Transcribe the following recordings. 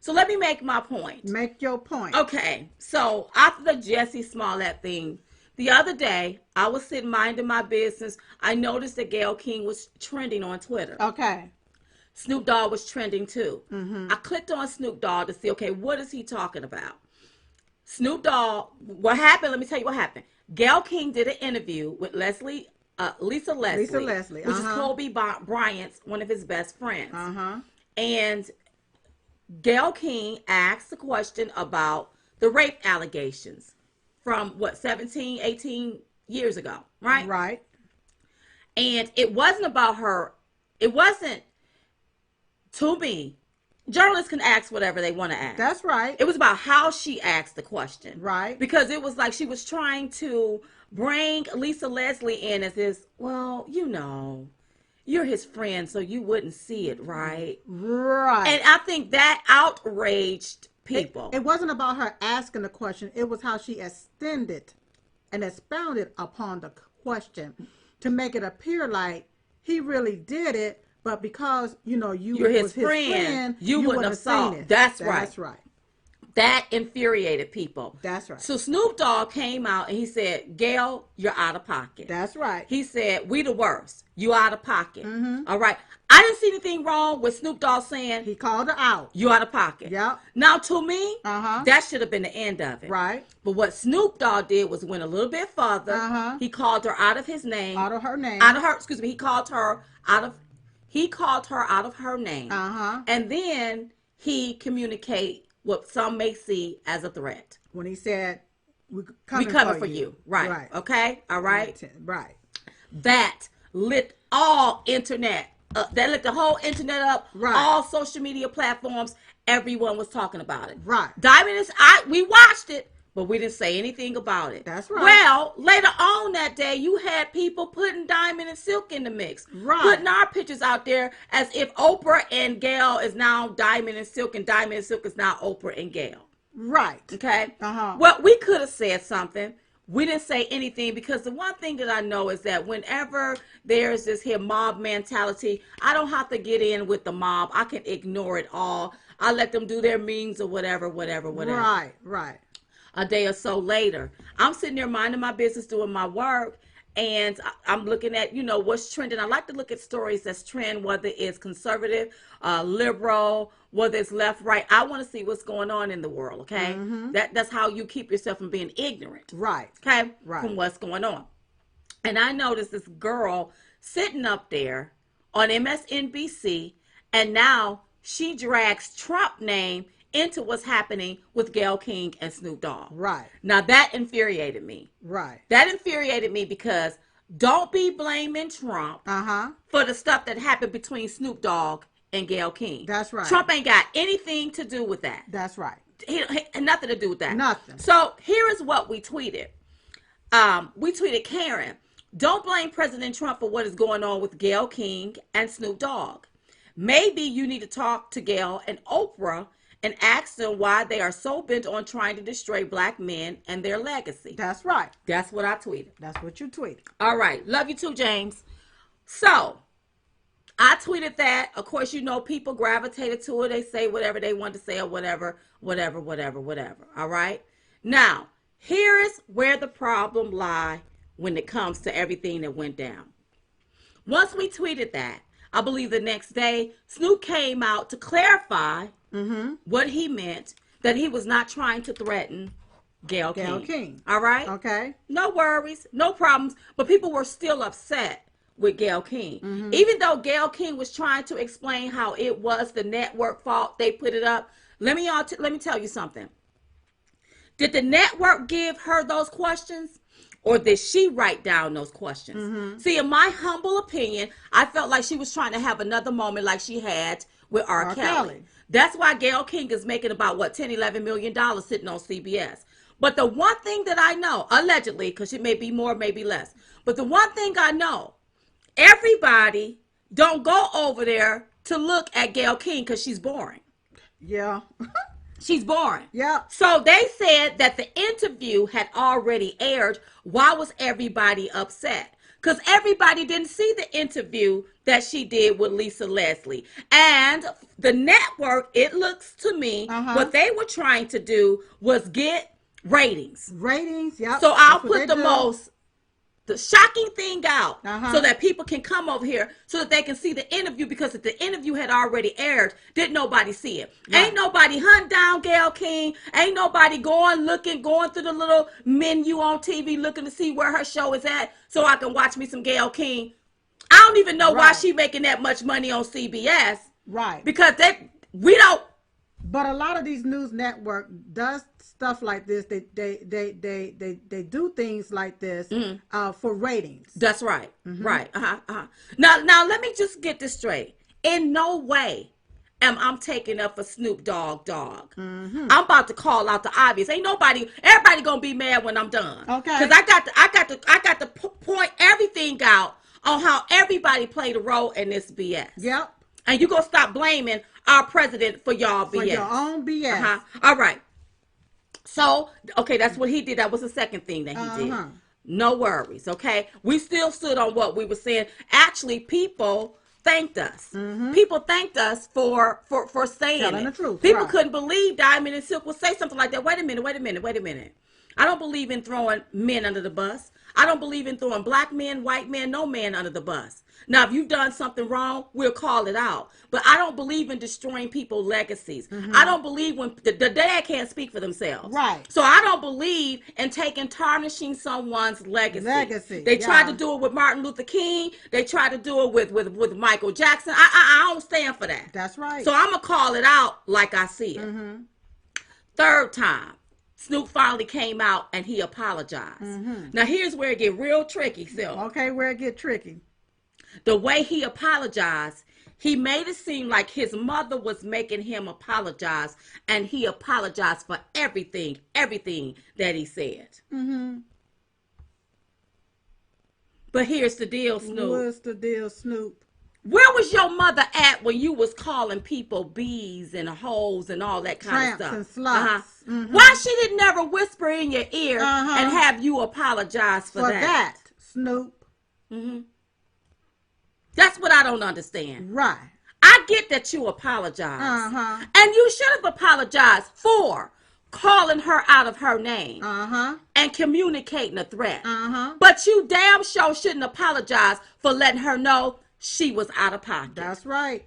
So let me make my point. Make your point. Okay, so after the Jesse Smollett thing, the other day I was sitting minding my business. I noticed that Gayle King was trending on Twitter. Okay. Snoop Dogg was trending too. Mm-hmm. I clicked on Snoop Dogg to see, okay, what is he talking about? Snoop Dogg, what happened? Let me tell you what happened. Gayle King did an interview with Lisa Leslie, which is Kobe Bryant's, one of his best friends. And Gayle King asked a question about the rape allegations from 17, 18 years ago, right? Right. And it wasn't about her. It wasn't, to me, journalists can ask whatever they want to ask. That's right. It was about how she asked the question. Right. Because it was like she was trying to bring Lisa Leslie in as this, well, you're his friend, so you wouldn't see it, right? Right. And I think that outraged people. It wasn't about her asking the question. It was how she extended and expounded upon the question to make it appear like he really did it, but because, you're his friend, you wouldn't have saw it. That's right. That's right. That infuriated people. That's right. So Snoop Dogg came out and he said, Gayle, you're out of pocket. That's right. He said, we the worst. You out of pocket. Mm-hmm. All right. I didn't see anything wrong with Snoop Dogg saying he called her out. You out of pocket. Yep. Now to me, that should have been the end of it. Right. But what Snoop Dogg did was went a little bit further. He called her out of his name. Out of her name. He called her out of her name. And then he communicated what some may see as a threat. When he said, we coming for you. Right. Right. Okay. All right. Right. That lit all internet. That lit the whole internet up. Right. All social media platforms. Everyone was talking about it. Right. Diamond we watched it, but we didn't say anything about it. That's right. Well, later on that day, you had people putting Diamond and Silk in the mix. Right. Putting our pictures out there as if Oprah and Gayle is now Diamond and Silk, and Diamond and Silk is now Oprah and Gayle. Right. Okay. Well, we could have said something. We didn't say anything because the one thing that I know is that whenever there's this here mob mentality, I don't have to get in with the mob. I can ignore it all. I let them do their means or whatever. Right. Right. A day or so later, I'm sitting there minding my business, doing my work, and I'm looking at, what's trending. I like to look at stories that's trend, whether it's conservative, liberal, whether it's left, right. I want to see what's going on in the world, okay? That's how you keep yourself from being ignorant. Right. Okay? Right. From what's going on. And I noticed this girl sitting up there on MSNBC, and now she drags Trump name into what's happening with Gayle King and Snoop Dogg. Right. Now that infuriated me. Right. That infuriated me because don't be blaming Trump for the stuff that happened between Snoop Dogg and Gayle King. That's right. Trump ain't got anything to do with that. That's right. He nothing to do with that. Nothing. So here is what we tweeted. We tweeted, Karen, don't blame President Trump for what is going on with Gayle King and Snoop Dogg. Maybe you need to talk to Gayle and Oprah and ask them why they are so bent on trying to destroy black men and their legacy. That's right. That's what I tweeted. That's what you tweeted. All right. Love you too, James. So I tweeted that. Of course, people gravitated to it. They say whatever they want to say or whatever. All right. Now, here is where the problem lies when it comes to everything that went down. Once we tweeted that, I believe the next day, Snoop came out to clarify what he meant, that he was not trying to threaten Gayle King. All right? Okay. No worries, no problems. But people were still upset with Gayle King. Even though Gayle King was trying to explain how it was the network fault, they put it up. Let me tell you something. Did the network give her those questions? Or did she write down those questions? See, in my humble opinion, I felt like she was trying to have another moment like she had with R. Kelly. That's why Gayle King is making about, $10-11 million sitting on CBS. But the one thing that I know, allegedly, because it may be more, maybe less, but the one thing I know, everybody don't go over there to look at Gayle King because she's boring. Yeah. She's boring. Yeah. So they said that the interview had already aired. Why was everybody upset? because everybody didn't see the interview that she did with Lisa Leslie. And the network, it looks to me, what they were trying to do was get ratings. Ratings, yep. So I'll put the shocking thing out so that people can come over here so that they can see the interview, because if the interview had already aired, didn't nobody see it. Right. Ain't nobody hunt down Gayle King. Ain't nobody going through the little menu on TV looking to see where her show is at so I can watch me some Gayle King. I don't even know why she making that much money on CBS. Right. Because we don't. But a lot of these news network does stuff like this. They do things like this for ratings. That's right. Right. Now let me just get this straight. In no way am I taking up for Snoop Dogg. I'm about to call out the obvious. Everybody gonna be mad when I'm done. Okay. Because I got to point everything out on how everybody played a role in this BS. Yep. And you gonna stop blaming our president for y'all BS. For your own BS. All right. So, okay, that's what he did. That was the second thing that he did. No worries, okay? We still stood on what we were saying. Actually, people thanked us. People thanked us for saying telling the truth. People couldn't believe Diamond and Silk would say something like that. Wait a minute. I don't believe in throwing men under the bus. I don't believe in throwing black men, white men, no man under the bus. Now, if you've done something wrong, we'll call it out. But I don't believe in destroying people's legacies. I don't believe when the dad can't speak for themselves. Right. So I don't believe in tarnishing someone's legacy. They tried to do it with Martin Luther King. They tried to do it with Michael Jackson. I don't stand for that. That's right. So I'm going to call it out like I see it. Third time, Snoop finally came out and he apologized. Now, here's where it get real tricky, Sil. Okay, where it get tricky. The way he apologized, he made it seem like his mother was making him apologize, and he apologized for everything that he said. But here's the deal, Snoop. What's the deal, Snoop? Where was your mother at when you was calling people bees and hoes and all that kind of stuff? And sluts. Why she didn't never whisper in your ear and have you apologize for that? Snoop. That's what I don't understand. Right. I get that you apologize. And you should have apologized for calling her out of her name and communicating a threat. But you damn sure shouldn't apologize for letting her know she was out of pocket. That's right.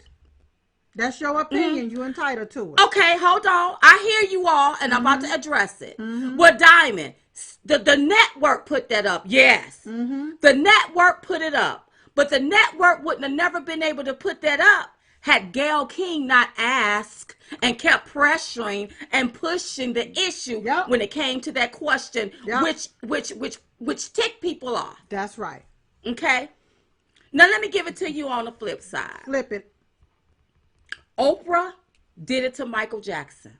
That's your opinion. You're entitled to it. Okay, hold on. I hear you all, and I'm about to address it. Well, Diamond, the network put that up. Yes. The network put it up. But the network wouldn't have never been able to put that up had Gayle King not asked and kept pressuring and pushing the issue when it came to that question, which ticked people off. That's right. Okay. Now let me give it to you on the flip side. Flip it. Oprah did it to Michael Jackson.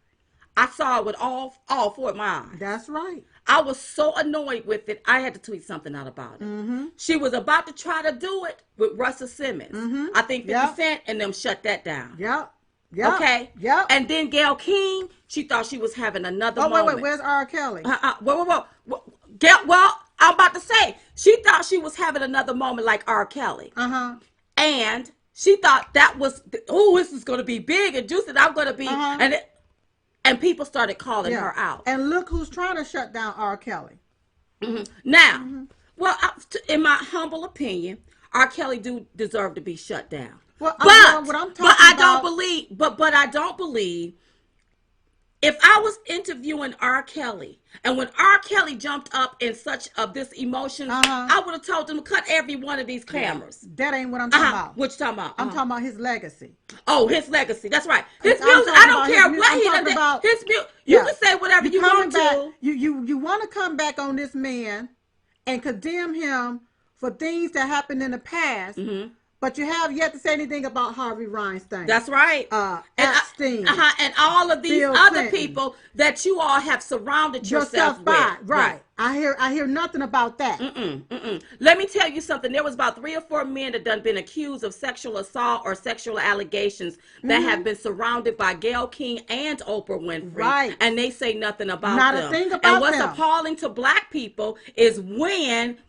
I saw it with all four of my eyes. That's right. I was so annoyed with it, I had to tweet something out about it. She was about to try to do it with Russell Simmons. I think 50 Cent and them shut that down. Okay? And then Gayle King, she thought she was having another moment. Wait, where's R. Kelly? Well, I'm about to say, she thought she was having another moment like R. Kelly. And she thought that was, this is going to be big and juicy. I'm going to be, and people started calling her out. And look who's trying to shut down R. Kelly. Now, well, in my humble opinion, R. Kelly do deserve to be shut down. Well, I don't believe if I was interviewing R. Kelly, and when R. Kelly jumped up in such of this emotion, I would have told them to cut every one of these cameras. That ain't what I'm talking about. What you talking about? I'm talking about his legacy. Oh, his legacy. That's right. His music. I don't care what he done. His music. You can say whatever you want to. You want to come back on this man and condemn him for things that happened in the past. But you have yet to say anything about Harvey Weinstein. That's right. Epstein. And all of these Bill other Clinton. People that you all have surrounded yourself by. with. Right. I hear nothing about that. Let me tell you something. There was about 3 or 4 men that done been accused of sexual assault or sexual allegations that have been surrounded by Gayle King and Oprah Winfrey. Right. And they say nothing about Not them. a thing about and what's them. appalling to black people is when,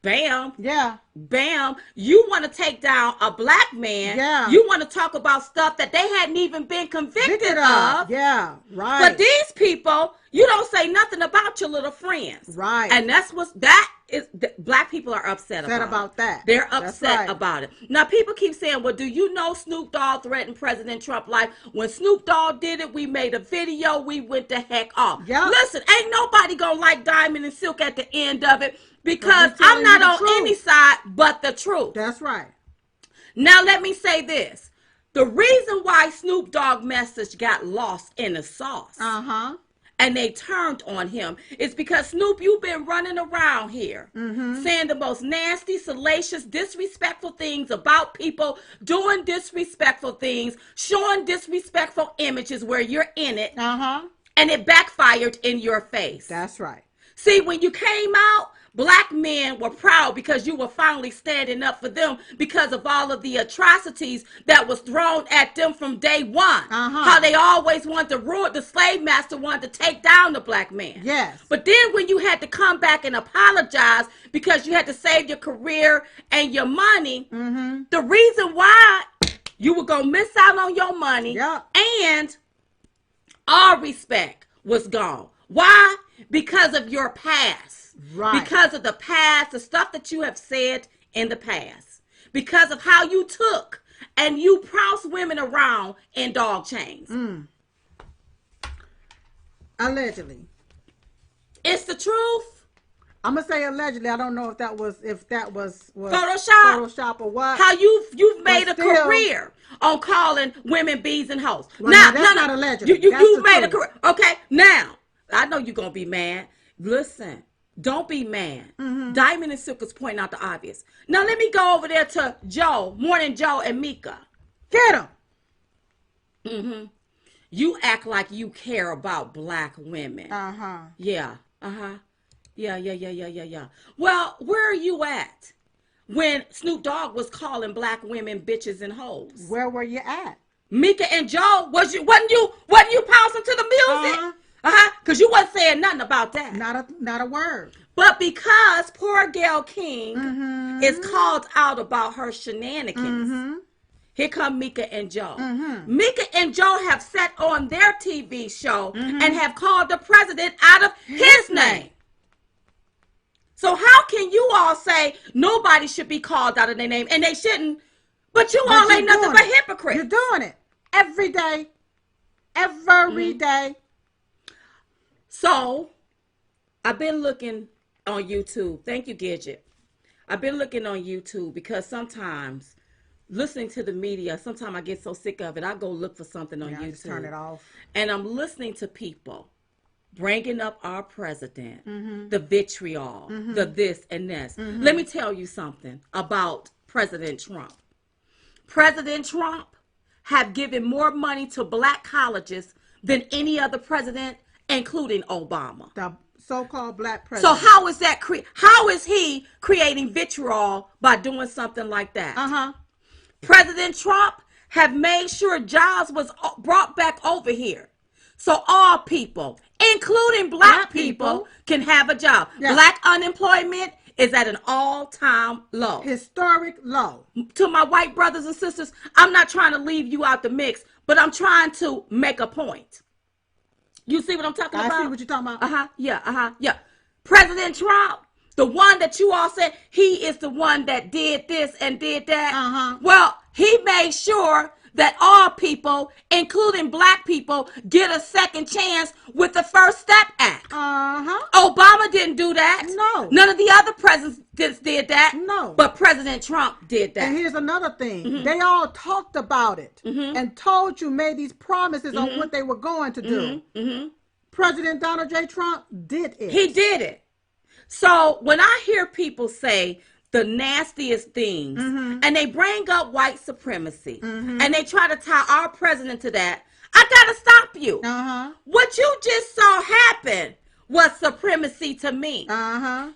bam. Yeah. bam, you want to take down a black man. Yeah. You want to talk about stuff that they hadn't even been convicted of. Yeah, right. But these people, you don't say nothing about your little friends. Right. And black people are upset about that. They're upset about it. Now, people keep saying, well, do you know Snoop Dogg threatened President Trump life? When Snoop Dogg did it, we made a video. We went the heck off. Yep. Listen, ain't nobody going to like Diamond and Silk at the end of it because I'm not on any side but the truth. That's right. Now, let me say this. The reason why Snoop Dogg message got lost in the sauce and they turned on him is because, Snoop, you've been running around here saying the most nasty, salacious, disrespectful things about people, doing disrespectful things, showing disrespectful images where you're in it, and it backfired in your face. That's right. See, when you came out, black men were proud because you were finally standing up for them because of all of the atrocities that was thrown at them from day one. How they always wanted to ruin, the slave master wanted to take down the black man. Yes. But then when you had to come back and apologize because you had to save your career and your money, the reason why you were going to miss out on your money and all respect was gone. Why? Because of your past. Right. Because of the past, the stuff that you have said in the past. Because of how you took and you proused women around in dog chains. Allegedly. It's the truth. I'm gonna say allegedly. I don't know if that was Photoshop or what. How you've made a career on calling women bees and hoes. Well, now that's not allegedly. You made a career. Okay, now I know you're gonna be mad. Listen. Don't be mad. Diamond and Silk is pointing out the obvious. Now let me go over there to Joe, Morning Joe and Mika. Get him. You act like you care about black women. Yeah. Yeah. Well, where are you at when Snoop Dogg was calling black women bitches and hoes? Where were you at? Mika and Joe, wasn't you pouncing to the music? Because you wasn't saying nothing about that. Not a word. But because poor Gayle King is called out about her shenanigans, here come Mika and Joe. Mika and Joe have sat on their TV show and have called the president out of his name. So how can you all say nobody should be called out of their name? And they shouldn't. But you all ain't nothing but hypocrites. You're doing it every day. Every day. So, I've been looking on YouTube. Thank you, Gidget. I've been looking on YouTube because sometimes listening to the media, sometimes I get so sick of it, I go look for something on YouTube. Just turn it off. And I'm listening to people bringing up our president, the vitriol, the this and this. Let me tell you something about President Trump. President Trump have given more money to black colleges than any other president, including Obama. The so-called black president. So how is that? How is he creating vitriol by doing something like that? President Trump have made sure jobs was brought back over here, so all people, including black people, can have a job. Yeah. Black unemployment is at an all-time low, historic low. To my white brothers and sisters, I'm not trying to leave you out the mix, but I'm trying to make a point. You see what I'm talking about? I see what you're talking about. Yeah. President Trump, the one that you all said, he is the one that did this and did that. Well, he made sure that all people, including black people, get a second chance with the First Step Act. Obama didn't do that. No. None of the other presidents did that. No. But President Trump did that. And here's another thing. They all talked about it and told you, made these promises on what they were going to do. President Donald J. Trump did it. He did it. So when I hear people say the nastiest things, and they bring up white supremacy, and they try to tie our president to that, I gotta stop you. What you just saw happen was supremacy to me.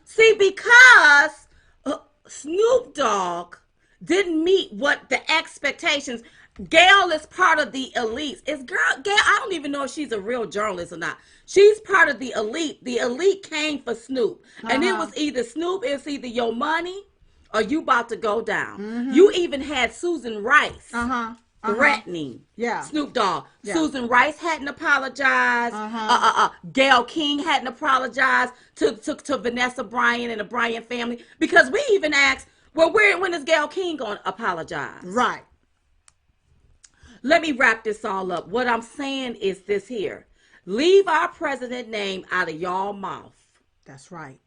See, because Snoop Dogg didn't meet what the expectations. Gayle is part of the elites. Gayle, I don't even know if she's a real journalist or not. She's part of the elite. The elite came for Snoop. And it was either Snoop, it's either your money or you about to go down. You even had Susan Rice threatening Snoop Dogg. Susan Rice hadn't apologized. Gayle King hadn't apologized to Vanessa Bryant and the Bryant family, because we even asked, well, when is Gayle King going to apologize? Right. Let me wrap this all up. What I'm saying is this here. Leave our president name out of y'all mouth. That's right.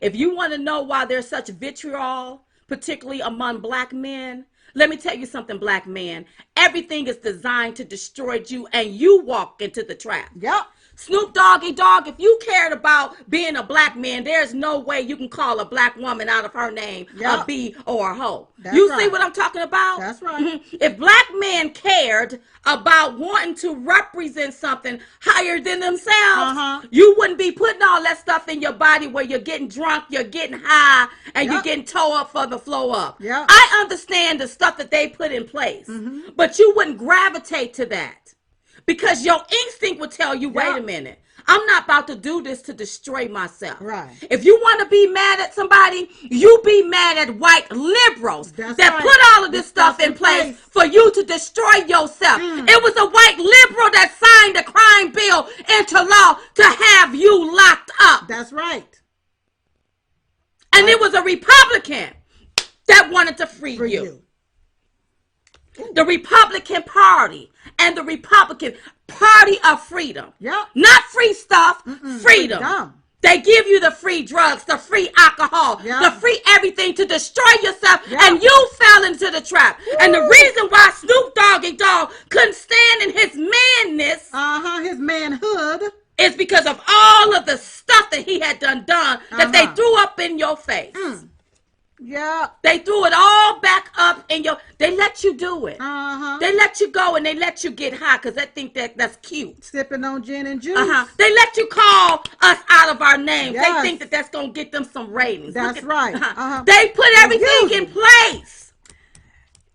If you want to know why there's such vitriol, particularly among black men, let me tell you something, black man. Everything is designed to destroy you, and you walk into the trap. Yep. Snoop Doggy Dogg, if you cared about being a black man, there's no way you can call a black woman out of her name a B or a hoe. You see what I'm talking about? That's right. If black men cared about wanting to represent something higher than themselves, you wouldn't be putting all that stuff in your body where you're getting drunk, you're getting high, and you're getting toe up for the flow up. I understand the stuff that they put in place, but you wouldn't gravitate to that. Because your instinct would tell you, wait a minute, I'm not about to do this to destroy myself. Right. If you want to be mad at somebody, you be mad at white liberals that put all of this stuff in place for you to destroy yourself. It was a white liberal that signed the crime bill into law to have you locked up. That's right. And it was a Republican that wanted to free you. The Republican Party and the Republican Party of Freedom. Not free stuff, freedom. They give you the free drugs, the free alcohol, the free everything to destroy yourself, and you fell into the trap. And the reason why Snoop Doggy Dogg couldn't stand in his manness, his manhood, is because of all of the stuff that he had done that they threw up in your face. They threw it all back up in your. They let you do it. They let you go and they let you get high because they think that's cute. Sipping on gin and juice. They let you call us out of our names. They think that that's gonna get them some ratings. That's right. They put everything in place.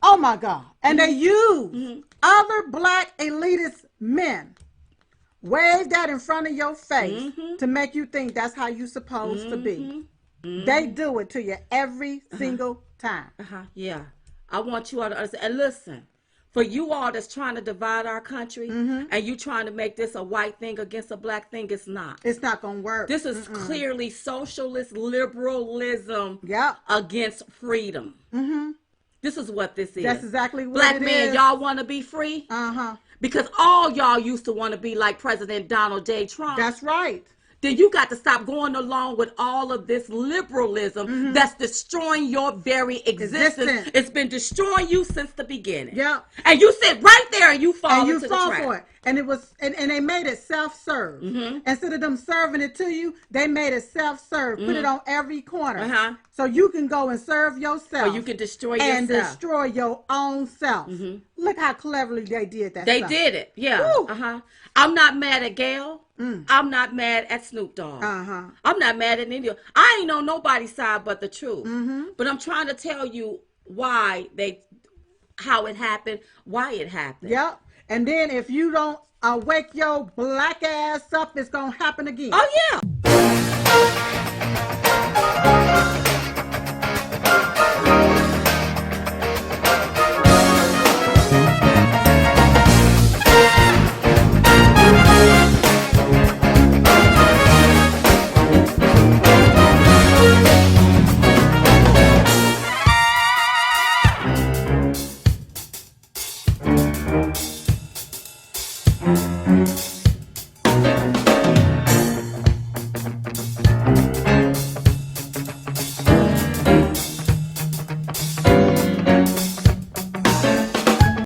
Oh my God! And they use other black elitist men. Wave that in front of your face to make you think that's how you supposed to be. They do it to you every single time. Yeah. I want you all to understand. And listen, for you all that's trying to divide our country and you trying to make this a white thing against a black thing, it's not. It's not going to work. This is clearly socialist liberalism against freedom. This is what this is. That's exactly what black it men, is. y'all want to be free? Because all y'all used to want to be like President Donald J. Trump. That's right. Then you got to stop going along with all of this liberalism that's destroying your very existence. It's been destroying you since the beginning. And you sit right there and you fall into the trap. For it. And it was, and they made it self-serve. Instead of them serving it to you, they made it self-serve. Put it on every corner. So you can go and serve yourself. Or you can destroy yourself. And destroy your own self. Look how cleverly they did that. They did it. Yeah. I'm not mad at Gayle. I'm not mad at Snoop Dogg. I'm not mad at any. I ain't on nobody's side but the truth. But I'm trying to tell you how it happened, why it happened. And then if you don't wake your black ass up, it's gonna happen again. Oh yeah.